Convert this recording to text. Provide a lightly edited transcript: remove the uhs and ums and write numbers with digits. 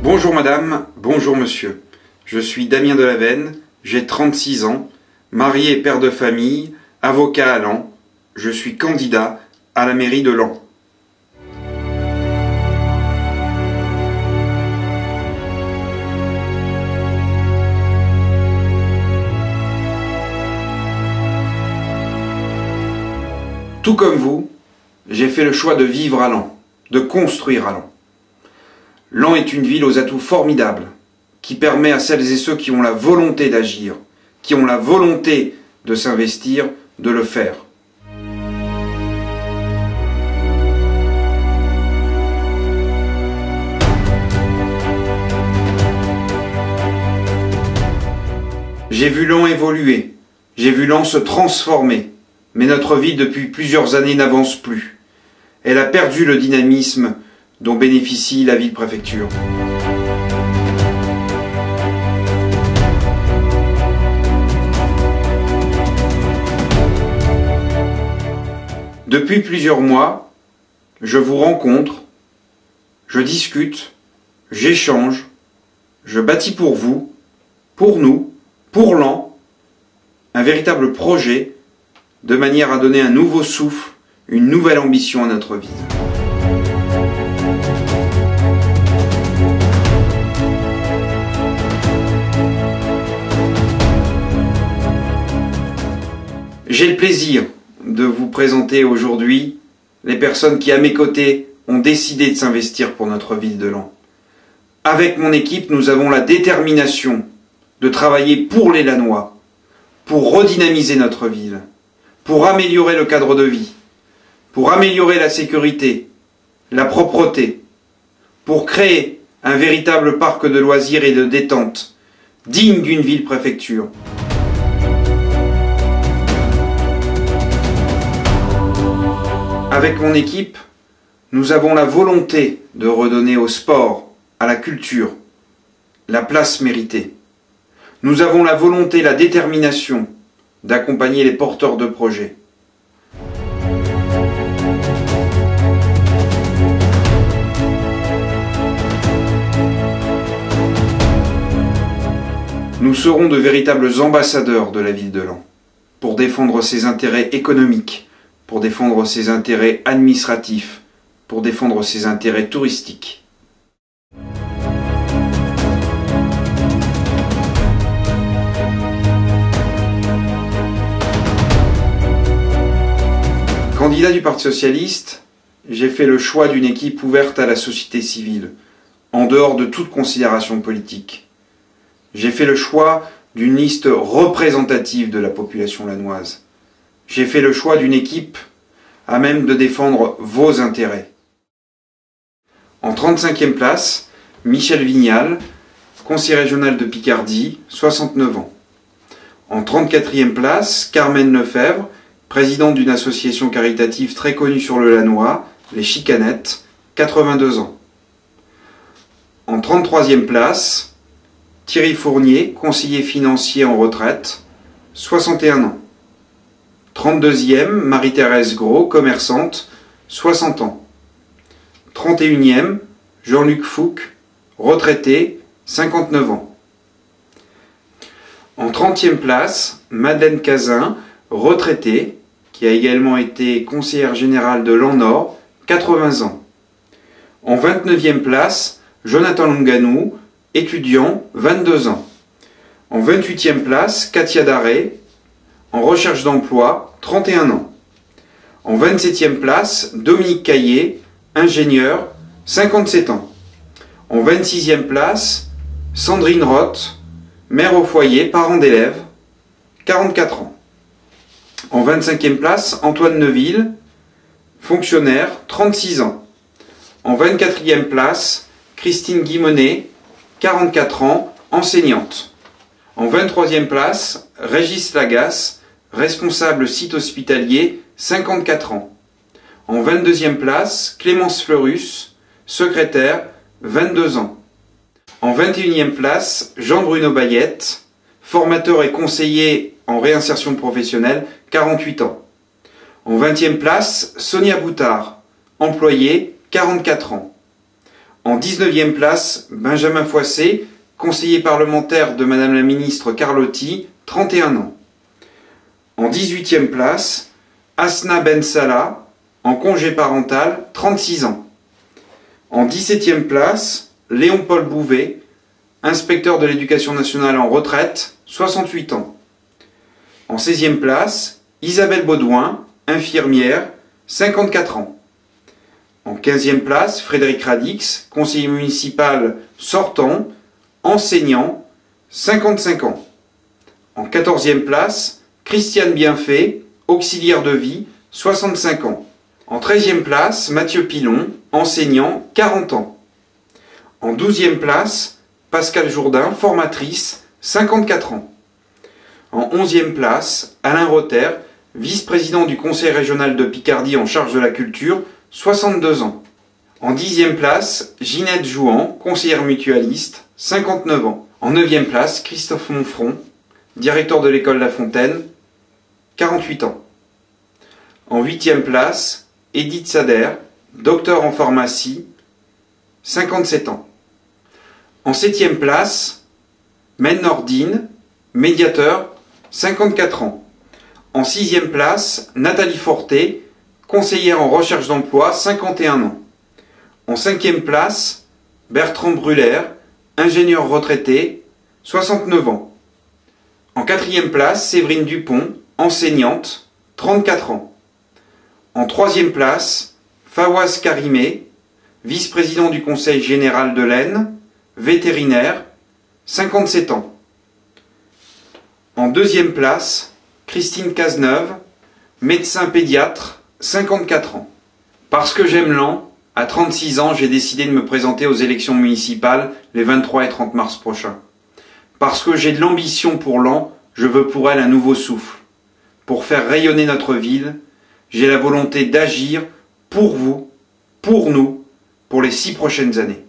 Bonjour madame, bonjour monsieur. Je suis Damien Delavenne, j'ai 36 ans, marié et père de famille, avocat à Laon. Je suis candidat à la mairie de Laon. Tout comme vous, j'ai fait le choix de vivre à Laon, de construire à Laon. Laon est une ville aux atouts formidables, qui permet à celles et ceux qui ont la volonté d'agir, qui ont la volonté de s'investir, de le faire. J'ai vu Laon évoluer, j'ai vu Laon se transformer, mais notre ville depuis plusieurs années n'avance plus. Elle a perdu le dynamisme dont bénéficie la ville-préfecture. Depuis plusieurs mois, je vous rencontre, je discute, j'échange, je bâtis pour vous, pour nous, pour Laon, un véritable projet de manière à donner un nouveau souffle, une nouvelle ambition à notre ville. J'ai le plaisir de vous présenter aujourd'hui les personnes qui, à mes côtés, ont décidé de s'investir pour notre ville de Laon. Avec mon équipe, nous avons la détermination de travailler pour les Lanois, pour redynamiser notre ville, pour améliorer le cadre de vie, pour améliorer la sécurité, la propreté, pour créer un véritable parc de loisirs et de détente, digne d'une ville-préfecture. Avec mon équipe, nous avons la volonté de redonner au sport, à la culture, la place méritée. Nous avons la volonté, la détermination d'accompagner les porteurs de projets. Nous serons de véritables ambassadeurs de la ville de Laon pour défendre ses intérêts économiques, pour défendre ses intérêts administratifs, pour défendre ses intérêts touristiques. Candidat du Parti socialiste, j'ai fait le choix d'une équipe ouverte à la société civile, en dehors de toute considération politique. J'ai fait le choix d'une liste représentative de la population lanoise. J'ai fait le choix d'une équipe à même de défendre vos intérêts. En 35e place, Michel Vignal, conseiller régional de Picardie, 69 ans. En 34e place, Carmen Lefebvre, présidente d'une association caritative très connue sur le Lanois, les Chicanettes, 82 ans. En 33e place, Thierry Fournier, conseiller financier en retraite, 61 ans. 32e, Marie-Thérèse Gros, commerçante, 60 ans. 31e, Jean-Luc Fouque, retraité, 59 ans. En 30e place, Madeleine Cazin, retraitée, qui a également été conseillère générale de Laon Nord, 80 ans. En 29e place, Jonathan Longanou, étudiant, 22 ans. En 28e place, Katia Daré, en recherche d'emploi, 31 ans. En 27e place, Dominique Caillé, ingénieur, 57 ans. En 26e place, Sandrine Roth, mère au foyer, parent d'élèves, 44 ans. En 25e place, Antoine Neuville, fonctionnaire, 36 ans. En 24e place, Christine Guimonet, 44 ans, enseignante. En 23e place, Régis Lagasse, responsable site hospitalier, 54 ans. En 22e place, Clémence Fleurus, secrétaire, 22 ans. En 21e place, Jean-Bruno Bayette, formateur et conseiller en réinsertion professionnelle, 48 ans. En 20e place, Sonia Boutard, employée, 44 ans. En 19e place, Benjamin Foissé, conseiller parlementaire de Madame la ministre Carlotti, 31 ans. En 18e place, Asna Ben Salah, en congé parental, 36 ans. En 17e place, Léon-Paul Bouvet, inspecteur de l'éducation nationale en retraite, 68 ans. En 16e place, Isabelle Baudouin, infirmière, 54 ans. En 15e place, Frédéric Radix, conseiller municipal sortant, enseignant, 55 ans. En 14e place, Christiane Bienfait, auxiliaire de vie, 65 ans. En 13e place, Mathieu Pilon, enseignant, 40 ans. En 12e place, Pascal Jourdain, formatrice, 54 ans. En 11e place, Alain Rother, vice-président du Conseil régional de Picardie en charge de la culture, 62 ans. En 10e place, Ginette Jouan, conseillère mutualiste, 59 ans. En 9e place, Christophe Monfron, directeur de l'école La Fontaine, 48 ans. En 8e place, Edith Sader, docteur en pharmacie, 57 ans. En 7e place, Men Nordine, médiateur, 54 ans. En 6e place, Nathalie Forté, conseillère en recherche d'emploi, 51 ans. En 5e place, Bertrand Brûler, ingénieur retraité, 69 ans. En 4e place, Séverine Dupont, enseignante, 34 ans. En 3e place, Fawaz Karimé, vice-président du Conseil général de l'Aisne, vétérinaire, 57 ans. En 2e place, Christine Cazeneuve, médecin pédiatre, 54 ans. Parce que j'aime Laon, à 36 ans, j'ai décidé de me présenter aux élections municipales les 23 et 30 mars prochains. Parce que j'ai de l'ambition pour Laon, je veux pour elle un nouveau souffle. Pour faire rayonner notre ville, j'ai la volonté d'agir pour vous, pour nous, pour les 6 prochaines années.